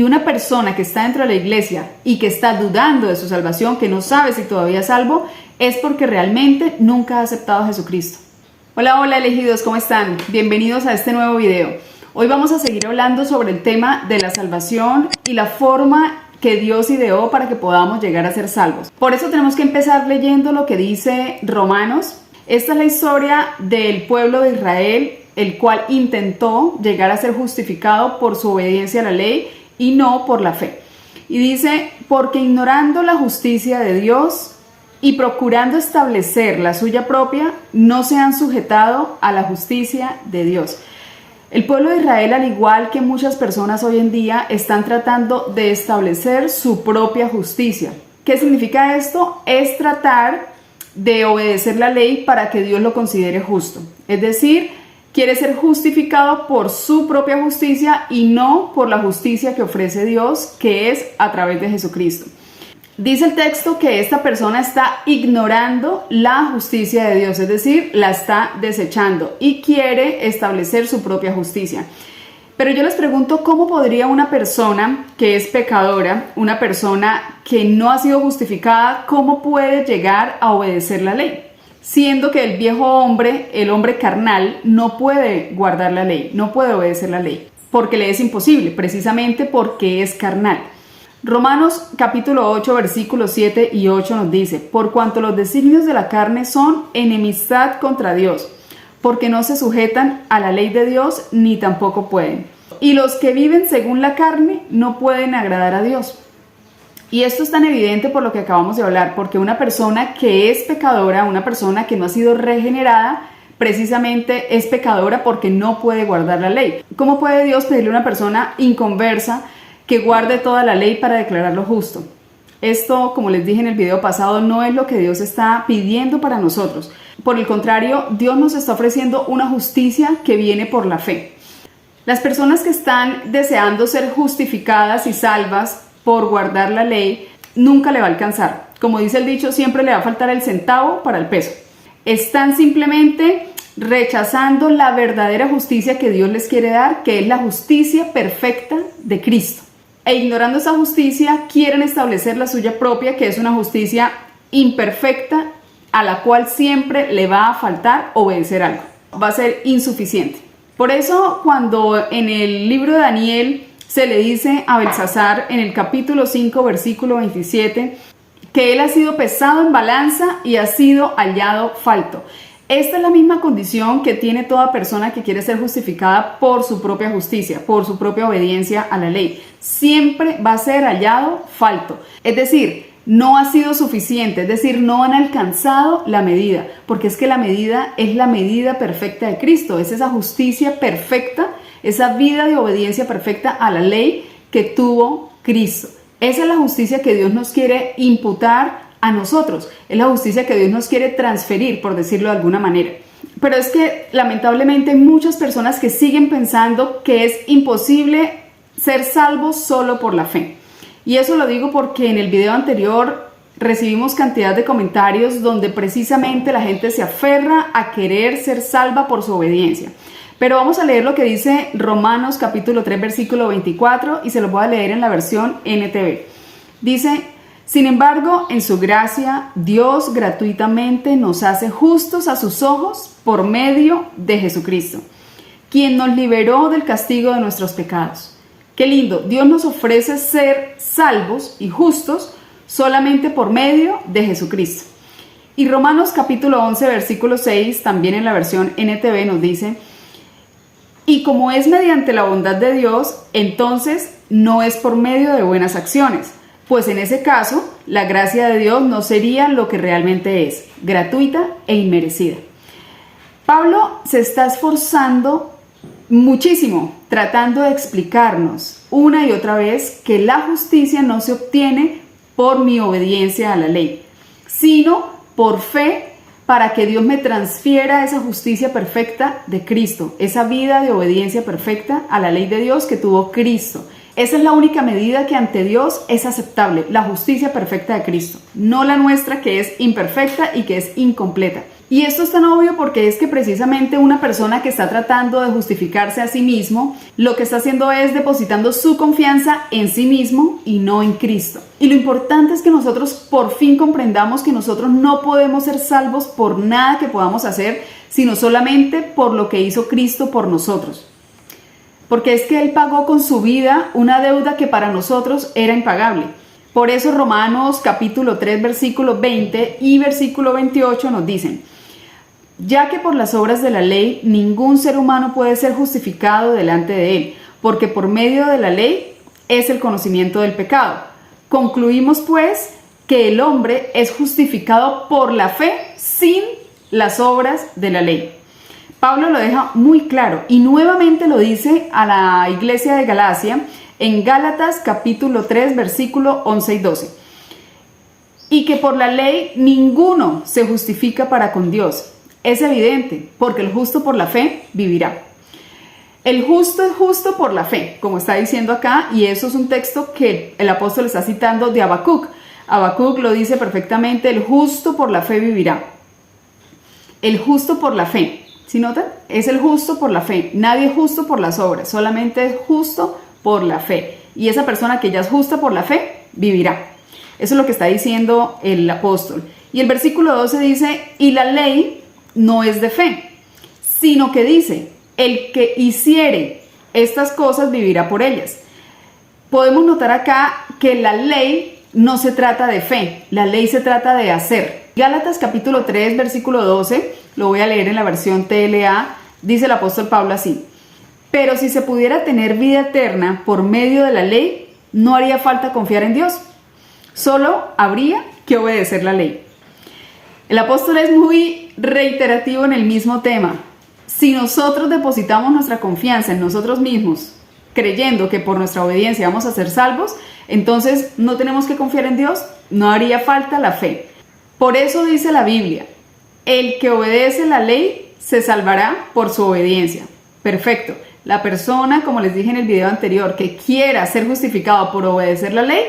Y una persona que está dentro de la iglesia y que está dudando de su salvación, que no sabe si todavía es salvo, es porque realmente nunca ha aceptado a Jesucristo. Hola elegidos, ¿cómo están? Bienvenidos a este nuevo video. Hoy vamos a seguir hablando sobre el tema de la salvación y la forma que Dios ideó para que podamos llegar a ser salvos. Por eso tenemos que empezar leyendo lo que dice Romanos. Esta es la historia del pueblo de Israel, el cual intentó llegar a ser justificado por su obediencia a la ley y no por la fe. Y dice, porque ignorando la justicia de Dios y procurando establecer la suya propia, no se han sujetado a la justicia de Dios. El pueblo de Israel, al igual que muchas personas hoy en día, están tratando de establecer su propia justicia. ¿Qué significa esto? Es tratar de obedecer la ley para que Dios lo considere justo. Es decir, quiere ser justificado por su propia justicia y no por la justicia que ofrece Dios, que es a través de Jesucristo. Dice el texto que esta persona está ignorando la justicia de Dios, es decir, la está desechando y quiere establecer su propia justicia. Pero yo les pregunto, ¿cómo podría una persona que es pecadora, una persona que no ha sido justificada, cómo puede llegar a obedecer la ley? Siendo que el viejo hombre, el hombre carnal, no puede guardar la ley, no puede obedecer la ley, porque le es imposible, precisamente porque es carnal. Romanos capítulo 8, versículos 7 y 8 nos dice, por cuanto los designios de la carne son enemistad contra Dios, porque no se sujetan a la ley de Dios, ni tampoco pueden. Y los que viven según la carne no pueden agradar a Dios. Y esto es tan evidente por lo que acabamos de hablar, porque una persona que es pecadora, una persona que no ha sido regenerada, precisamente es pecadora porque no puede guardar la ley. ¿Cómo puede Dios pedirle a una persona inconversa que guarde toda la ley para declararlo justo? Esto, como les dije en el video pasado, no es lo que Dios está pidiendo para nosotros. Por el contrario, Dios nos está ofreciendo una justicia que viene por la fe. Las personas que están deseando ser justificadas y salvas por guardar la ley, nunca le va a alcanzar. Como dice el dicho, siempre le va a faltar el centavo para el peso. Están simplemente rechazando la verdadera justicia que Dios les quiere dar, que es la justicia perfecta de Cristo. E ignorando esa justicia, quieren establecer la suya propia, que es una justicia imperfecta, a la cual siempre le va a faltar obedecer algo. Va a ser insuficiente. Por eso, cuando en el libro de Daniel se le dice a Belsasar en el capítulo 5, versículo 27, que él ha sido pesado en balanza y ha sido hallado falto. Esta es la misma condición que tiene toda persona que quiere ser justificada por su propia justicia, por su propia obediencia a la ley. Siempre va a ser hallado falto. Es decir, no ha sido suficiente, es decir, no han alcanzado la medida, porque es que la medida es la medida perfecta de Cristo, es esa justicia perfecta, esa vida de obediencia perfecta a la ley que tuvo Cristo. Esa es la justicia que Dios nos quiere imputar a nosotros, es la justicia que Dios nos quiere transferir, por decirlo de alguna manera. Pero es que lamentablemente hay muchas personas que siguen pensando que es imposible ser salvos solo por la fe. Y eso lo digo porque en el video anterior recibimos cantidad de comentarios donde precisamente la gente se aferra a querer ser salva por su obediencia. Pero vamos a leer lo que dice Romanos capítulo 3 versículo 24 y se lo voy a leer en la versión NTV. Dice, sin embargo, en su gracia, Dios gratuitamente nos hace justos a sus ojos por medio de Jesucristo, quien nos liberó del castigo de nuestros pecados. Qué lindo, Dios nos ofrece ser salvos y justos solamente por medio de Jesucristo. Y Romanos capítulo 11 versículo 6, también en la versión NTV nos dice, y como es mediante la bondad de Dios, entonces no es por medio de buenas acciones, pues en ese caso la gracia de Dios no sería lo que realmente es, gratuita e inmerecida. Pablo se está esforzando muchísimo tratando de explicarnos una y otra vez que la justicia no se obtiene por mi obediencia a la ley, sino por fe para que Dios me transfiera esa justicia perfecta de Cristo, esa vida de obediencia perfecta a la ley de Dios que tuvo Cristo. Esa es la única medida que ante Dios es aceptable, la justicia perfecta de Cristo, no la nuestra que es imperfecta y que es incompleta. Y esto es tan obvio porque es que precisamente una persona que está tratando de justificarse a sí mismo, lo que está haciendo es depositando su confianza en sí mismo y no en Cristo. Y lo importante es que nosotros por fin comprendamos que nosotros no podemos ser salvos por nada que podamos hacer, sino solamente por lo que hizo Cristo por nosotros. Porque es que Él pagó con su vida una deuda que para nosotros era impagable. Por eso Romanos capítulo 3, versículo 20 y versículo 28 nos dicen: ya que por las obras de la ley ningún ser humano puede ser justificado delante de él, porque por medio de la ley es el conocimiento del pecado. Concluimos pues que el hombre es justificado por la fe sin las obras de la ley. Pablo lo deja muy claro y nuevamente lo dice a la iglesia de Galacia en Gálatas capítulo 3 versículo 11 y 12. Y que por la ley ninguno se justifica para con Dios. Es evidente, porque el justo por la fe vivirá. El justo es justo por la fe, como está diciendo acá, y eso es un texto que el apóstol está citando de Habacuc. Habacuc lo dice perfectamente: el justo por la fe vivirá. El justo por la fe, ¿sí notan? Es el justo por la fe. Nadie es justo por las obras, solamente es justo por la fe. Y esa persona que ya es justa por la fe vivirá. Eso es lo que está diciendo el apóstol. Y el versículo 12 dice: y la ley no es de fe, sino que dice: el que hiciere estas cosas vivirá por ellas. Podemos notar acá que la ley no se trata de fe, la ley se trata de hacer. Gálatas capítulo 3 versículo 12, lo voy a leer en la versión TLA, dice el apóstol Pablo así: pero si se pudiera tener vida eterna por medio de la ley, no haría falta confiar en Dios, solo habría que obedecer la ley. El apóstol es muy reiterativo en el mismo tema. Si nosotros depositamos nuestra confianza en nosotros mismos, creyendo que por nuestra obediencia vamos a ser salvos, entonces no tenemos que confiar en Dios, no haría falta la fe. Por eso dice la Biblia: el que obedece la ley se salvará por su obediencia. Perfecto. La persona, como les dije en el video anterior, que quiera ser justificado por obedecer la ley,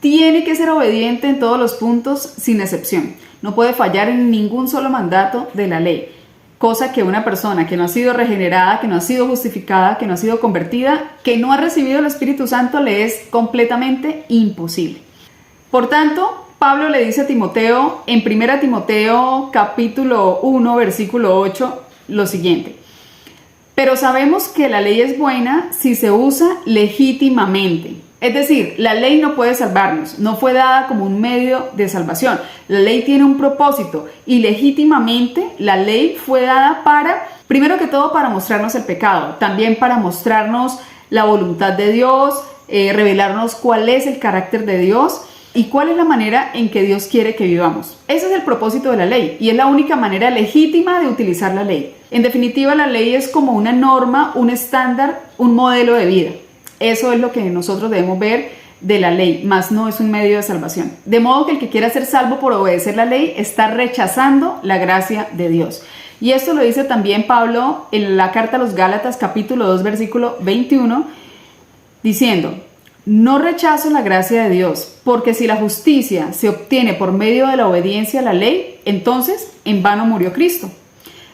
tiene que ser obediente en todos los puntos sin excepción. No puede fallar en ningún solo mandato de la ley, cosa que una persona que no ha sido regenerada, que no ha sido justificada, que no ha sido convertida, que no ha recibido el Espíritu Santo, le es completamente imposible. Por tanto, Pablo le dice a Timoteo en 1 Timoteo capítulo 1 versículo 8 lo siguiente: pero sabemos que la ley es buena si se usa legítimamente. Es decir, la ley no puede salvarnos, no fue dada como un medio de salvación. La ley tiene un propósito y legítimamente la ley fue dada para, primero que todo, para mostrarnos el pecado, también para mostrarnos la voluntad de Dios, revelarnos cuál es el carácter de Dios y cuál es la manera en que Dios quiere que vivamos. Ese es el propósito de la ley y es la única manera legítima de utilizar la ley. En definitiva, la ley es como una norma, un estándar, un modelo de vida. Eso es lo que nosotros debemos ver de la ley, más no es un medio de salvación. De modo que el que quiera ser salvo por obedecer la ley está rechazando la gracia de Dios. Y esto lo dice también Pablo en la carta a los Gálatas capítulo 2 versículo 21, diciendo: no rechazo la gracia de Dios, porque si la justicia se obtiene por medio de la obediencia a la ley, entonces en vano murió Cristo.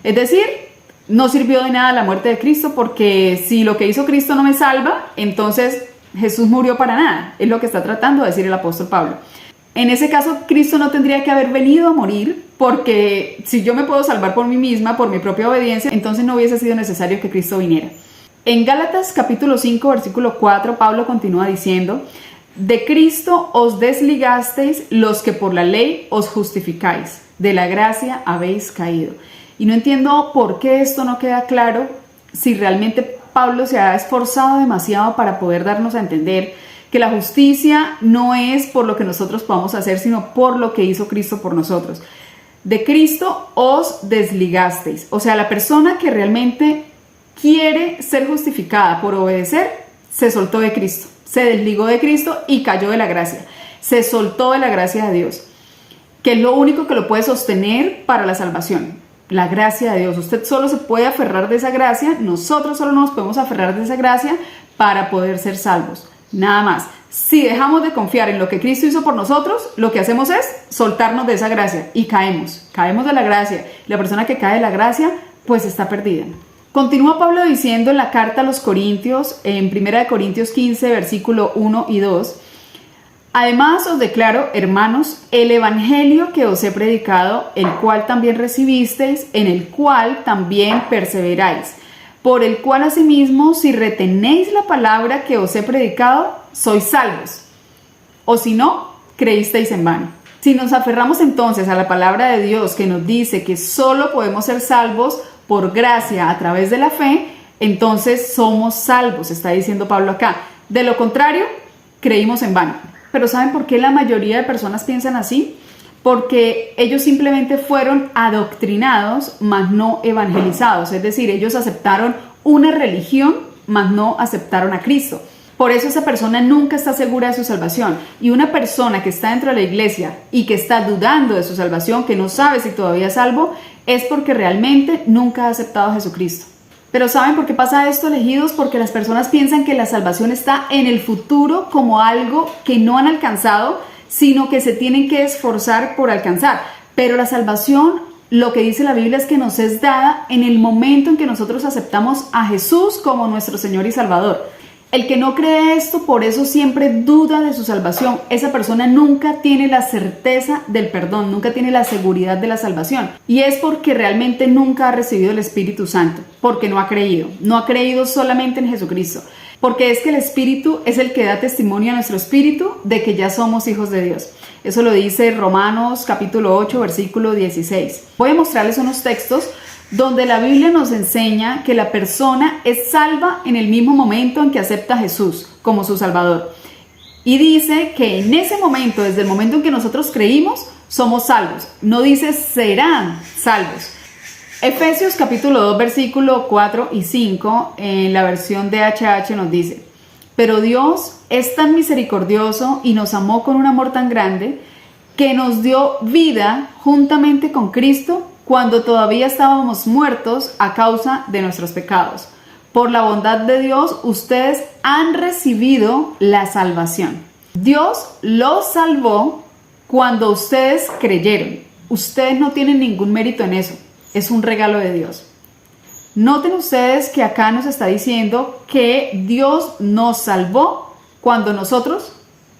Es decir, no sirvió de nada la muerte de Cristo, porque si lo que hizo Cristo no me salva, entonces Jesús murió para nada. Es lo que está tratando de decir el apóstol Pablo. En ese caso, Cristo no tendría que haber venido a morir, porque si yo me puedo salvar por mí misma, por mi propia obediencia, entonces no hubiese sido necesario que Cristo viniera. En Gálatas capítulo 5 versículo 4, Pablo continúa diciendo: de Cristo os desligasteis los que por la ley os justificáis, de la gracia habéis caído. Y no entiendo por qué esto no queda claro, si realmente Pablo se ha esforzado demasiado para poder darnos a entender que la justicia no es por lo que nosotros podamos hacer, sino por lo que hizo Cristo por nosotros. De Cristo os desligasteis. O sea, la persona que realmente quiere ser justificada por obedecer, se soltó de Cristo, se desligó de Cristo y cayó de la gracia. Se soltó de la gracia de Dios, que es lo único que lo puede sostener para la salvación. La gracia de Dios. Usted solo se puede aferrar de esa gracia, nosotros solo nos podemos aferrar de esa gracia para poder ser salvos. Nada más. Si dejamos de confiar en lo que Cristo hizo por nosotros, lo que hacemos es soltarnos de esa gracia y caemos de la gracia. La persona que cae de la gracia, pues está perdida. Continúa Pablo diciendo en la carta a los Corintios, en 1 Corintios 15, versículo 1 y 2, además os declaro, hermanos, el evangelio que os he predicado, el cual también recibisteis, en el cual también perseveráis, por el cual asimismo, si retenéis la palabra que os he predicado, sois salvos. O si no, creísteis en vano. Si nos aferramos entonces a la palabra de Dios que nos dice que solo podemos ser salvos por gracia a través de la fe, entonces somos salvos, está diciendo Pablo acá. De lo contrario, creímos en vano. Pero ¿saben por qué la mayoría de personas piensan así? Porque ellos simplemente fueron adoctrinados, mas no evangelizados. Es decir, ellos aceptaron una religión, mas no aceptaron a Cristo. Por eso esa persona nunca está segura de su salvación. Y una persona que está dentro de la iglesia y que está dudando de su salvación, que no sabe si todavía es salvo, es porque realmente nunca ha aceptado a Jesucristo. Pero ¿saben por qué pasa esto, elegidos? Porque las personas piensan que la salvación está en el futuro como algo que no han alcanzado, sino que se tienen que esforzar por alcanzar. Pero la salvación, lo que dice la Biblia es que nos es dada en el momento en que nosotros aceptamos a Jesús como nuestro Señor y Salvador. El que no cree esto, por eso siempre duda de su salvación. Esa persona nunca tiene la certeza del perdón, nunca tiene la seguridad de la salvación. Y es porque realmente nunca ha recibido el Espíritu Santo, porque no ha creído solamente en Jesucristo. Porque es que el Espíritu es el que da testimonio a nuestro espíritu de que ya somos hijos de Dios. Eso lo dice Romanos capítulo 8, versículo 16. Voy a mostrarles unos textos donde la Biblia nos enseña que la persona es salva en el mismo momento en que acepta a Jesús como su Salvador. Y dice que en ese momento, desde el momento en que nosotros creímos, somos salvos. No dice serán salvos. Efesios capítulo 2, versículo 4 y 5, en la versión de HH nos dice: pero Dios es tan misericordioso y nos amó con un amor tan grande que nos dio vida juntamente con Cristo cuando todavía estábamos muertos a causa de nuestros pecados. Por la bondad de Dios, ustedes han recibido la salvación. Dios los salvó cuando ustedes creyeron. Ustedes no tienen ningún mérito en eso. Es un regalo de Dios. Noten ustedes que acá nos está diciendo que Dios nos salvó cuando nosotros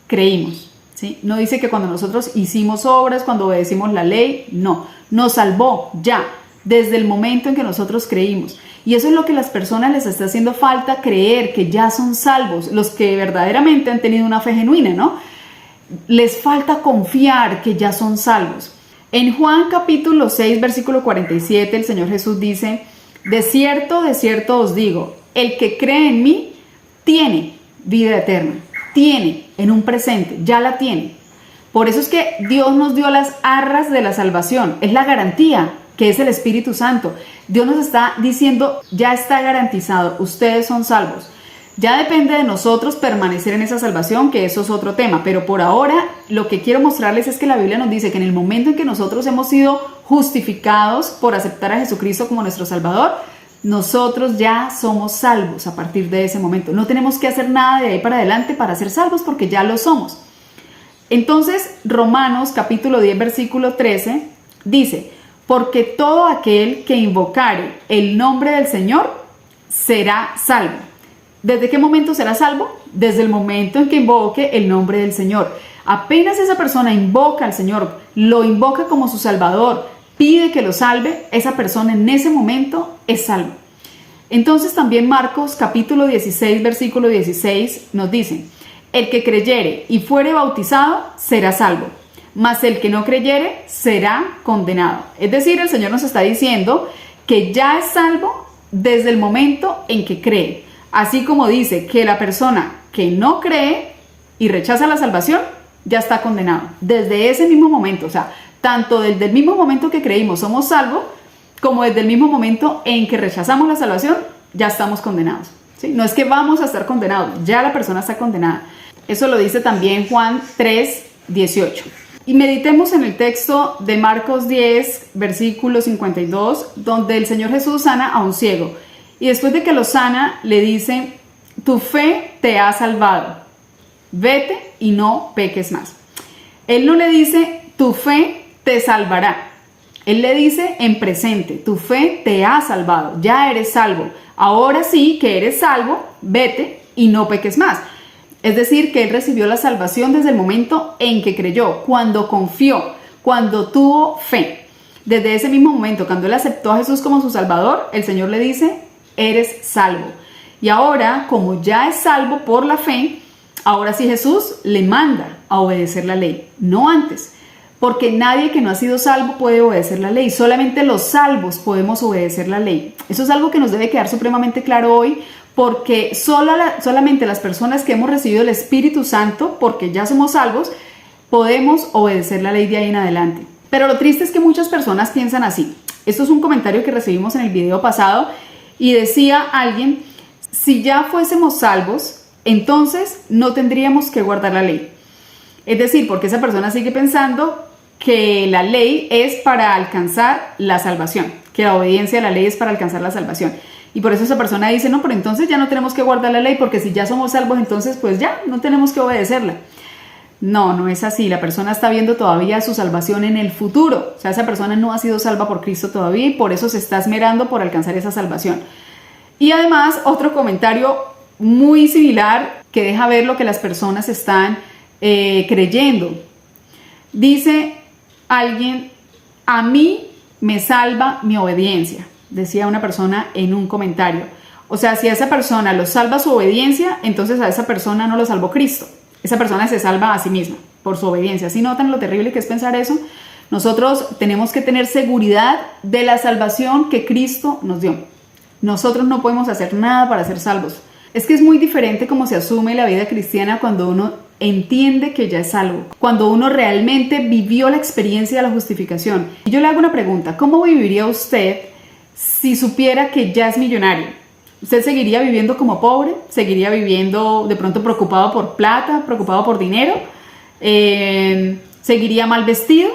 creímos, ¿sí? No dice que cuando nosotros hicimos obras, cuando obedecimos la ley, no. Nos salvó ya, desde el momento en que nosotros creímos. Y eso es lo que a las personas les está haciendo falta creer, que ya son salvos, los que verdaderamente han tenido una fe genuina, ¿no? Les falta confiar que ya son salvos. En Juan capítulo 6, versículo 47, el Señor Jesús dice: de cierto os digo, el que cree en mí tiene vida eterna. Tiene, en un presente, ya la tiene. Por eso es que Dios nos dio las arras de la salvación. Es la garantía, que es el Espíritu Santo. Dios nos está diciendo, ya está garantizado, ustedes son salvos. Ya depende de nosotros permanecer en esa salvación, que eso es otro tema. Pero por ahora, lo que quiero mostrarles es que la Biblia nos dice que en el momento en que nosotros hemos sido justificados por aceptar a Jesucristo como nuestro Salvador, nosotros ya somos salvos a partir de ese momento. No tenemos que hacer nada de ahí para adelante para ser salvos, porque ya lo somos. Entonces, Romanos capítulo 10, versículo 13, dice: porque todo aquel que invocare el nombre del Señor será salvo. ¿Desde qué momento será salvo? Desde el momento en que invoque el nombre del Señor. Apenas esa persona invoca al Señor, lo invoca como su Salvador, pide que lo salve, esa persona en ese momento es salvo. Entonces también Marcos capítulo 16, versículo 16 nos dice: el que creyere y fuere bautizado será salvo, mas el que no creyere será condenado. Es decir, el Señor nos está diciendo que ya es salvo desde el momento en que cree. Así como dice que la persona que no cree y rechaza la salvación, ya está condenado. Desde ese mismo momento, o sea, tanto desde el mismo momento que creímos somos salvos, como desde el mismo momento en que rechazamos la salvación, ya estamos condenados, ¿sí? No es que vamos a estar condenados, ya la persona está condenada. Eso lo dice también Juan 3, 18. Y meditemos en el texto de Marcos 10, versículo 52, donde el Señor Jesús sana a un ciego. Y después de que lo sana, le dice: tu fe te ha salvado. vete y no peques más. Él no le dice, tu fe te salvará. Él le dice en presente, tu fe te ha salvado, ya eres salvo. Ahora sí que eres salvo, vete y no peques más. Es decir, que él recibió la salvación desde el momento en que creyó, cuando confió, cuando tuvo fe. Desde ese mismo momento, cuando él aceptó a Jesús como su Salvador, el Señor le dice, eres salvo. Y ahora, como ya es salvo por la fe, ahora sí Jesús le manda a obedecer la ley, no antes. Porque nadie que no ha sido salvo puede obedecer la ley. Solamente los salvos podemos obedecer la ley. Eso es algo que nos debe quedar supremamente claro hoy, porque solamente las personas que hemos recibido el Espíritu Santo, porque ya somos salvos, podemos obedecer la ley de ahí en adelante. Pero lo triste es que muchas personas piensan así. Esto es un comentario que recibimos en el video pasado y decía alguien, si ya fuésemos salvos, entonces no tendríamos que guardar la ley. Es decir, porque esa persona sigue pensando que la ley es para alcanzar la salvación, que la obediencia a la ley es para alcanzar la salvación. Y por eso esa persona dice, no, pero entonces ya no tenemos que guardar la ley, porque si ya somos salvos, entonces pues ya no tenemos que obedecerla. No, no es así. La persona está viendo todavía su salvación en el futuro. O sea, esa persona no ha sido salva por Cristo todavía y por eso se está esmerando por alcanzar esa salvación. Y además, otro comentario muy similar que deja ver lo que las personas están creyendo. Dice alguien, a mí me salva mi obediencia, decía una persona en un comentario. O sea, si a esa persona lo salva su obediencia, entonces a esa persona no lo salvó Cristo. Esa persona se salva a sí misma por su obediencia. ¿Sí notan lo terrible que es pensar eso? Nosotros tenemos que tener seguridad de la salvación que Cristo nos dio. Nosotros no podemos hacer nada para ser salvos. Es que es muy diferente cómo se asume la vida cristiana cuando uno entiende que ya es salvo, cuando uno realmente vivió la experiencia de la justificación. Y yo le hago una pregunta, ¿cómo viviría usted si supiera que ya es millonario? ¿Usted seguiría viviendo como pobre? ¿Seguiría viviendo de pronto preocupado por plata, preocupado por dinero? ¿Seguiría mal vestido?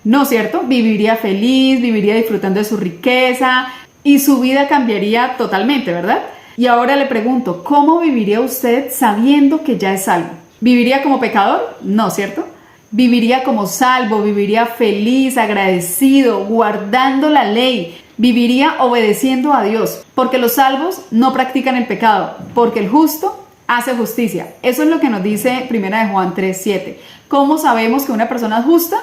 No, ¿cierto? Viviría feliz, viviría disfrutando de su riqueza y su vida cambiaría totalmente, ¿verdad? Y ahora le pregunto, ¿cómo viviría usted sabiendo que ya es salvo? ¿Viviría como pecador? No, ¿cierto? Viviría como salvo, viviría feliz, agradecido, guardando la ley. Viviría obedeciendo a Dios, porque los salvos no practican el pecado, porque el justo hace justicia. Eso es lo que nos dice 1 Juan 3:7. ¿Cómo sabemos que una persona es justa?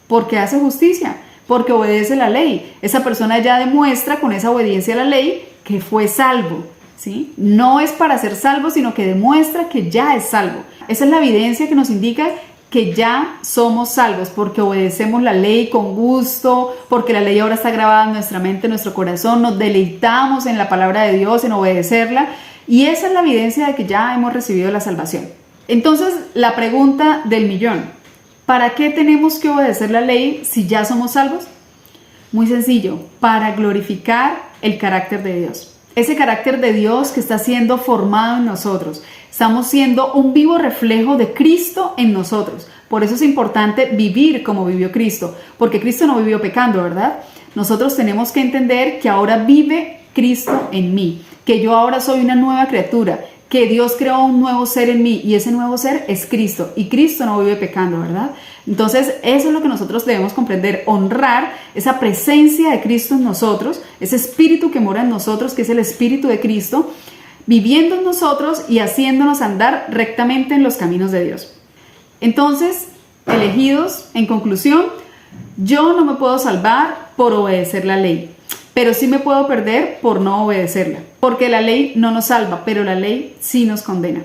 Porque hace justicia, porque obedece la ley. Esa persona ya demuestra con esa obediencia a la ley que fue salvo, ¿sí? No es para ser salvo, sino que demuestra que ya es salvo. Esa es la evidencia que nos indica que ya somos salvos, porque obedecemos la ley con gusto, porque la ley ahora está grabada en nuestra mente, en nuestro corazón, nos deleitamos en la palabra de Dios, en obedecerla, y esa es la evidencia de que ya hemos recibido la salvación. Entonces, la pregunta del millón, ¿para qué tenemos que obedecer la ley si ya somos salvos? Muy sencillo, para glorificar el carácter de Dios. Ese carácter de Dios que está siendo formado en nosotros. Estamos siendo un vivo reflejo de Cristo en nosotros. Por eso es importante vivir como vivió Cristo, porque Cristo no vivió pecando, ¿verdad? Nosotros tenemos que entender que ahora vive Cristo en mí, que yo ahora soy una nueva criatura, que Dios creó un nuevo ser en mí y ese nuevo ser es Cristo y Cristo no vive pecando, ¿verdad? Entonces eso es lo que nosotros debemos comprender, honrar esa presencia de Cristo en nosotros, ese espíritu que mora en nosotros, que es el espíritu de Cristo, viviendo en nosotros y haciéndonos andar rectamente en los caminos de Dios. Entonces, elegidos, en conclusión, yo no me puedo salvar por obedecer la ley, pero sí me puedo perder por no obedecerla, porque la ley no nos salva, pero la ley sí nos condena.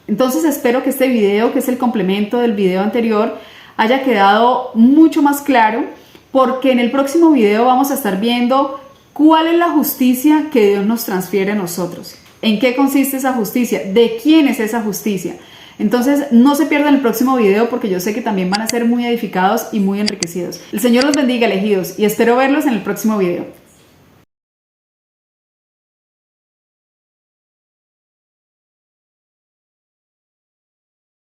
Entonces espero que este video, que es el complemento del video anterior, haya quedado mucho más claro, porque en el próximo video vamos a estar viendo cuál es la justicia que Dios nos transfiere a nosotros. ¿En qué consiste esa justicia? ¿De quién es esa justicia? Entonces no se pierdan el próximo video porque yo sé que también van a ser muy edificados y muy enriquecidos. El Señor los bendiga, elegidos, y espero verlos en el próximo video.